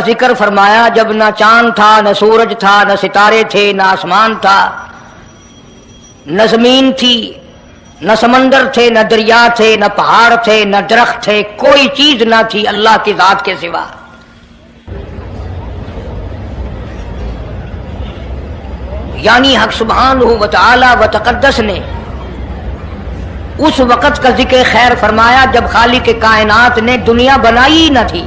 ذکر فرمایا جب نہ چاند تھا، نہ سورج تھا، نہ ستارے تھے، نہ آسمان تھا، نہ زمین تھی، نہ سمندر تھے، نہ دریا تھے، نہ پہاڑ تھے، نہ درخت تھے، کوئی چیز نہ تھی اللہ کی ذات کے سوا۔ یعنی حق سبحانہ و تعالی و تقدس نے اس وقت کا ذکر خیر فرمایا جب خالق کائنات نے دنیا بنائی ہی نہ تھی۔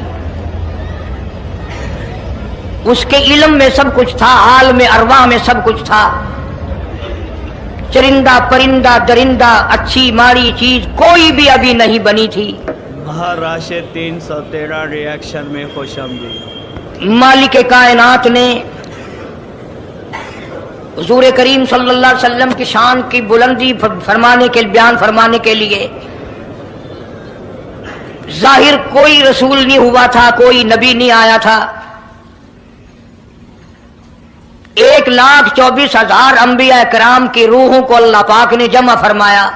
اس کے علم میں سب کچھ تھا، عالم ارواح میں سب کچھ تھا، چرندہ پرندہ درندہ اچھی ماڑی چیز کوئی بھی ابھی نہیں بنی تھی۔ مہاراشٹر 313 ریاکشن میں خوش آمدید۔ مالک کائنات نے حضور کریم صلی اللہ علیہ وسلم کی شان کی بلندی فرمانے کے بیان فرمانے کے لیے ظاہر کوئی رسول نہیں ہوا تھا، کوئی نبی نہیں آیا تھا، 1,24,000 انبیاء کرام کی روحوں کو اللہ پاک نے جمع فرمایا۔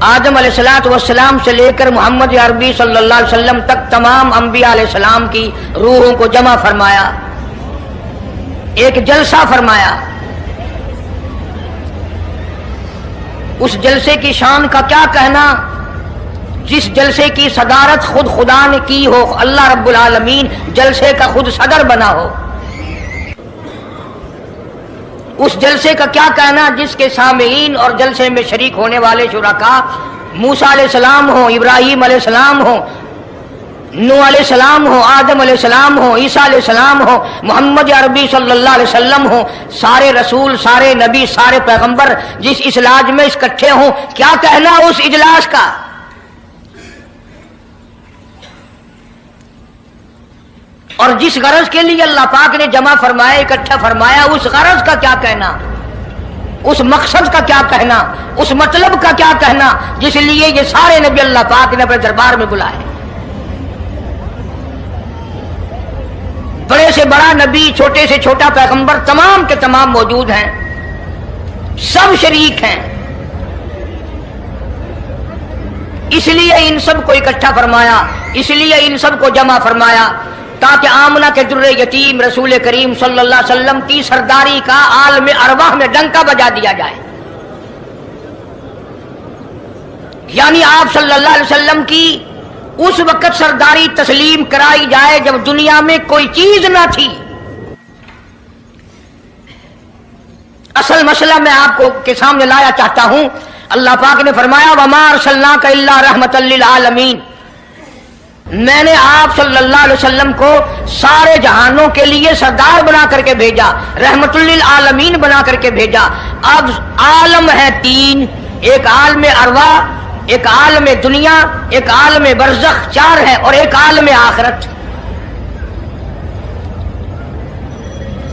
آدم علیہ السلام سے لے کر محمد عربی صلی اللہ علیہ وسلم تک تمام انبیاء علیہ السلام کی روحوں کو جمع فرمایا، ایک جلسہ فرمایا۔ اس جلسے کی شان کا کیا کہنا، جس جلسے کی صدارت خود خدا نے کی ہو، اللہ رب العالمین جلسے کا خود صدر بنا ہو۔ اس جلسے کا کیا کہنا جس کے سامعین اور جلسے میں شریک ہونے والے شرکاء موسیٰ علیہ السلام ہوں، ابراہیم علیہ السلام ہوں، نوح علیہ السلام ہوں، آدم علیہ السلام ہوں، عیسیٰ علیہ السلام ہوں، محمد عربی صلی اللہ علیہ وسلم ہوں، سارے رسول، سارے نبی، سارے پیغمبر جس اجلاس میں اکٹھے ہوں، کیا کہنا اس اجلاس کا۔ اور جس غرض کے لیے اللہ پاک نے جمع فرمایا، اکٹھا فرمایا، اس غرض کا کیا کہنا، اس مقصد کا کیا کہنا، اس مطلب کا کیا کہنا جس لیے یہ سارے نبی اللہ پاک نے اپنے دربار میں بلائے۔ بڑے سے بڑا نبی، چھوٹے سے چھوٹا پیغمبر، تمام کے تمام موجود ہیں، سب شریک ہیں، اس لیے ان سب کو اکٹھا فرمایا، اس لیے ان سب کو جمع فرمایا تاکہ آمنہ کے در یتیم رسول کریم صلی اللہ علیہ وسلم کی سرداری کا عالم ارواح میں ڈنکا بجا دیا جائے۔ یعنی آپ صلی اللہ علیہ وسلم کی اس وقت سرداری تسلیم کرائی جائے جب دنیا میں کوئی چیز نہ تھی۔ اصل مسئلہ میں آپ کو کے سامنے لایا چاہتا ہوں، اللہ پاک نے فرمایا وَمَا أَرْسَلْنَاكَ إِلَّا رَحْمَةً لِّلْعَالَمِينَ، میں نے آپ صلی اللہ علیہ وسلم کو سارے جہانوں کے لیے سردار بنا کر کے بھیجا، رحمت للعالمین بنا کر کے بھیجا۔ اب عالم ہے تین، ایک عالم ارواح، ایک عالم دنیا، ایک عالم برزخ، چار ہے، اور ایک عالم آخرت۔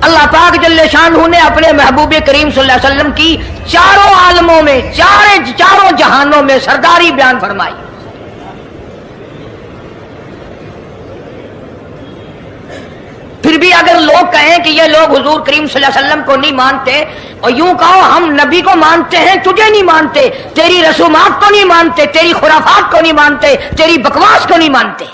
اللہ پاک جل شانہ نے اپنے محبوب کریم صلی اللہ علیہ وسلم کی چاروں عالموں میں، چاروں جہانوں میں سرداری بیان فرمائی۔ پھر بھی اگر لوگ کہیں کہ یہ لوگ حضور کریم صلی اللہ علیہ وسلم کو نہیں مانتے، اور یوں کہو ہم نبی کو مانتے ہیں، تجھے نہیں مانتے، تیری رسومات کو نہیں مانتے، تیری خرافات کو نہیں مانتے، تیری بکواس کو نہیں مانتے،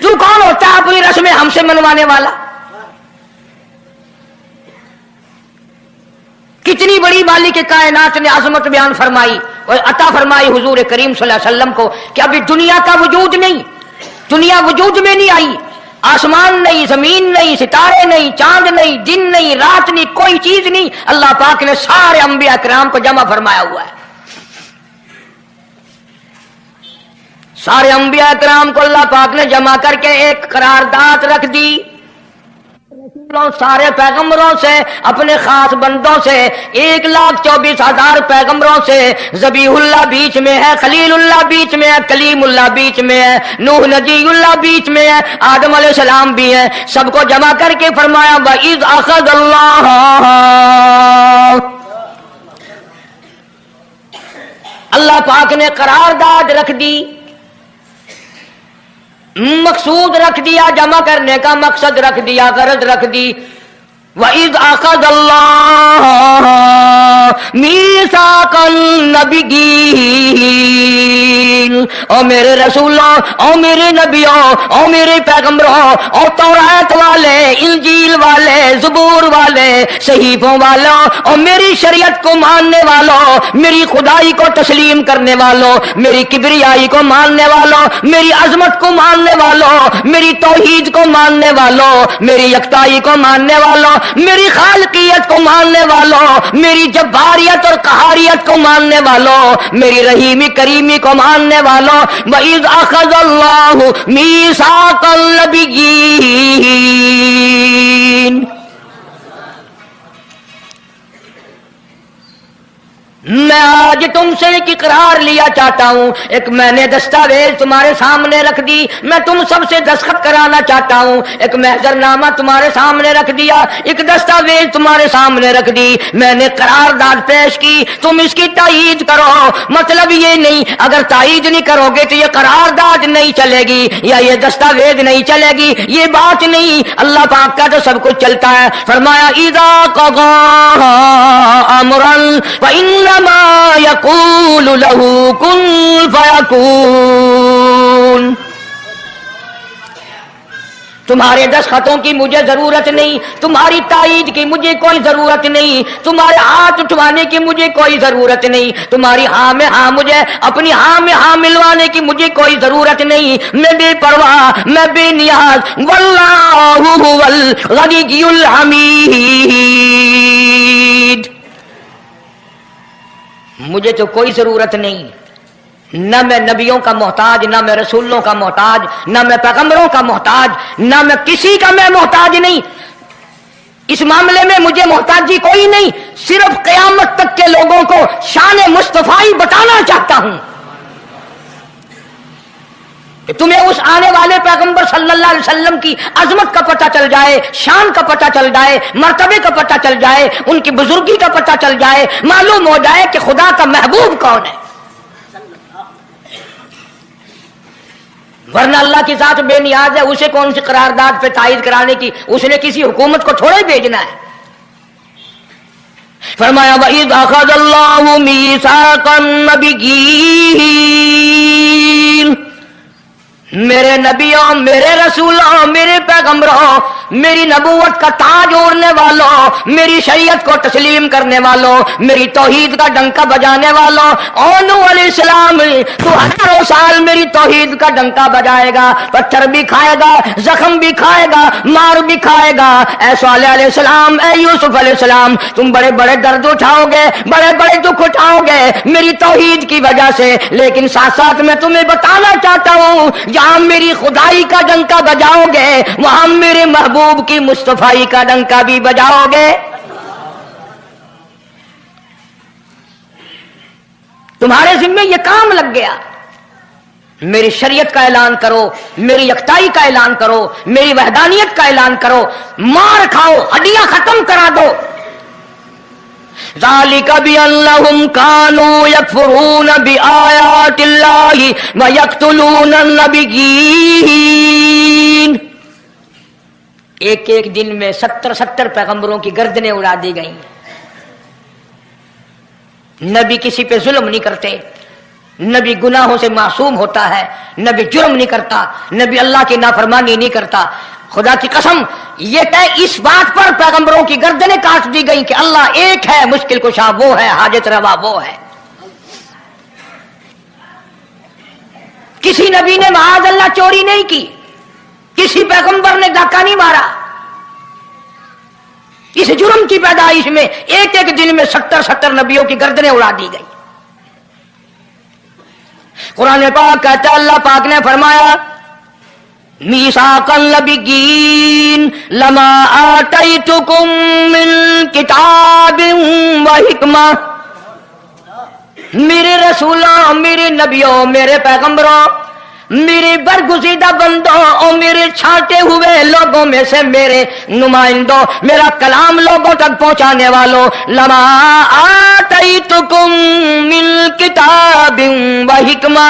تو کون ہوتا ہے اپنی رسمیں ہم سے منوانے والا؟ کتنی بڑی مالک کائنات نے عظمت بیان فرمائی اور عطا فرمائی حضور کریم صلی اللہ علیہ وسلم کو کہ ابھی دنیا کا وجود نہیں، دنیا وجود میں نہیں آئی، آسمان نہیں، زمین نہیں، ستارے نہیں، چاند نہیں، دن نہیں، رات نہیں، کوئی چیز نہیں، اللہ پاک نے سارے انبیاء کرام کو جمع فرمایا ہوا ہے۔ سارے انبیاء کرام کو اللہ پاک نے جمع کر کے ایک قرارداد رکھ دی، سارے پیغمبروں سے، اپنے خاص بندوں سے، 1,24,000 پیغمبروں سے، ذبیح اللہ بیچ میں ہے، خلیل اللہ بیچ میں ہے، کلیم اللہ بیچ میں ہے، نوح نجی اللہ بیچ میں ہے، آدم علیہ السلام بھی ہے، سب کو جمع کر کے فرمایا وَإِذْ أَخَذَ اللَّهُ، اللہ پاک نے قرارداد رکھ دی، مقصود رکھ دیا، جمع کرنے کا مقصد رکھ دیا، غرض رکھ دی، وَإِذْ أَخَذَ اللَّهُ مِيثَاقَ النَّبِيِّينَ، او میرے رسولوں، او میرے نبیوں، او میرے پیغمبروں، او تورات والے، انجیل والے، زبور والے، صحیفوں والوں، او میری شریعت کو ماننے والوں، میری خدائی کو تسلیم کرنے والوں، میری کبریائی کو ماننے والوں، میری عظمت کو ماننے والوں، میری توحید کو ماننے والوں، میری یکتائی کو ماننے والوں، میری خالقیت کو ماننے والوں، میری جباریت اور قہاریت کو ماننے والوں، میری رحیمی کریمی کو ماننے والوں، وَإِذْ أَخَذَ اللَّهُ مِيثَاقَ النَّبِيِّينَ، میں آج تم سے ایک اقرار لیا چاہتا ہوں، ایک میں نے دستاویز تمہارے سامنے رکھ دی، میں تم سب سے دستخط کرانا چاہتا ہوں، ایک محضر نامہ تمہارے سامنے رکھ دیا، ایک دستاویز تمہارے سامنے رکھ دی، میں نے قرارداد پیش کی، تم اس کی تائید کرو۔ مطلب یہ نہیں اگر تائید نہیں کرو گے تو یہ قرارداد نہیں چلے گی یا یہ دستاویز نہیں چلے گی، یہ بات نہیں، اللہ پاک کا تو سب کچھ چلتا ہے۔ فرمایا اذا قضى امرا فانما يقول له كن فيكون، تمہارے دستخطوں کی مجھے ضرورت نہیں، تمہاری تائید کی مجھے کوئی ضرورت نہیں، تمہارے ہاتھ اٹھوانے کی مجھے کوئی ضرورت نہیں، تمہاری ہاں میں ہاں مجھے اپنی ہاں میں ہاں ملوانے کی مجھے کوئی ضرورت نہیں، میں بے پرواہ، میں بے نیاز، واللہ هو الغنی الحمید، مجھے تو کوئی ضرورت نہیں، نہ میں نبیوں کا محتاج، نہ میں رسولوں کا محتاج، نہ میں پیغمبروں کا محتاج، نہ میں کسی کا میں محتاج نہیں، اس معاملے میں مجھے محتاجی کوئی نہیں، صرف قیامت تک کے لوگوں کو شان مصطفی بتانا چاہتا ہوں کہ تمہیں اس آنے والے پیغمبر صلی اللہ علیہ وسلم کی عظمت کا پتہ چل جائے، شان کا پتہ چل جائے، مرتبے کا پتہ چل جائے، ان کی بزرگی کا پتہ چل جائے، معلوم ہو جائے کہ خدا کا محبوب کون ہے۔ ورنہ اللہ کی ذات بے نیاز ہے، اسے کون سی قرارداد پہ تائید کرانے کی، اس نے کسی حکومت کو تھوڑے بھیجنا ہے۔ فرمایا وَإِذْ أَخَذَ اللَّهُ مِيثَاقَ النَّبِيِّينَ، میرے نبیوں، میرے رسولوں، میرے پیغمبروں، میری نبوت کا تاج اوڑھنے والوں، میری شریعت کو تسلیم کرنے والوں، میری توحید کا ڈنکا بجانے والوں، اور نوح علیہ السلام تو ہزاروں سال میری توحید کا ڈنکا بجائے گا، پتھر بھی کھائے گا، زخم بھی کھائے گا، مار بھی کھائے گا، اے صالح علیہ السلام، اے یوسف علیہ السلام، تم بڑے بڑے درد اٹھاؤ گے، بڑے بڑے دکھ اٹھاؤ گے میری توحید کی وجہ سے، لیکن ساتھ ساتھ میں تمہیں بتانا چاہتا ہوں جہاں میری خدائی کا ڈنکا بجاؤ گے وہاں میرے محبوب کی مصطفی کا ڈنکا بھی بجاؤ گے۔ تمہارے ذمے یہ کام لگ گیا، میری شریعت کا اعلان کرو، میری یکتائی کا اعلان کرو، میری وحدانیت کا اعلان کرو، مار کھاؤ، ہڈیاں ختم کرا دو۔ ذالک بأنہم کانوا یکفرون بآیات اللہ ویقتلون النبیین، ایک ایک دن میں 70 پیغمبروں کی گردنیں اڑا دی گئیں۔ نبی کسی پہ ظلم نہیں کرتے، نبی گناہوں سے معصوم ہوتا ہے، نبی جرم نہیں کرتا، نبی اللہ کی نافرمانی نہیں کرتا۔ خدا کی قسم یہ کہ اس بات پر پیغمبروں کی گردنیں کاٹ دی گئیں کہ اللہ ایک ہے، مشکل کشا وہ ہے، حاجت روا وہ ہے۔ کسی نبی نے معاذ اللہ چوری نہیں کی، کسی پیغمبر نے ڈاکہ نہیں مارا۔ اس جرم کی پیدائش میں ایک ایک دن میں 70 نبیوں کی گردنیں اڑا دی گئی۔ قرآن پاک کہتا ہے، اللہ پاک نے فرمایا میثاق النبیین لما آتیتکم من کتاب و حکمہ، میرے رسولوں، میرے نبیوں، میرے پیغمبروں، میرے برگزیدہ بندوں اور میرے چھانٹے ہوئے لوگوں میں سے میرے نمائندوں، میرا کلام لوگوں تک پہنچانے والوں، لما آتیتکم من کتاب و حکمہ،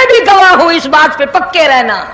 میں بھی گواہ ہوں اس بات پہ، پکے رہنا۔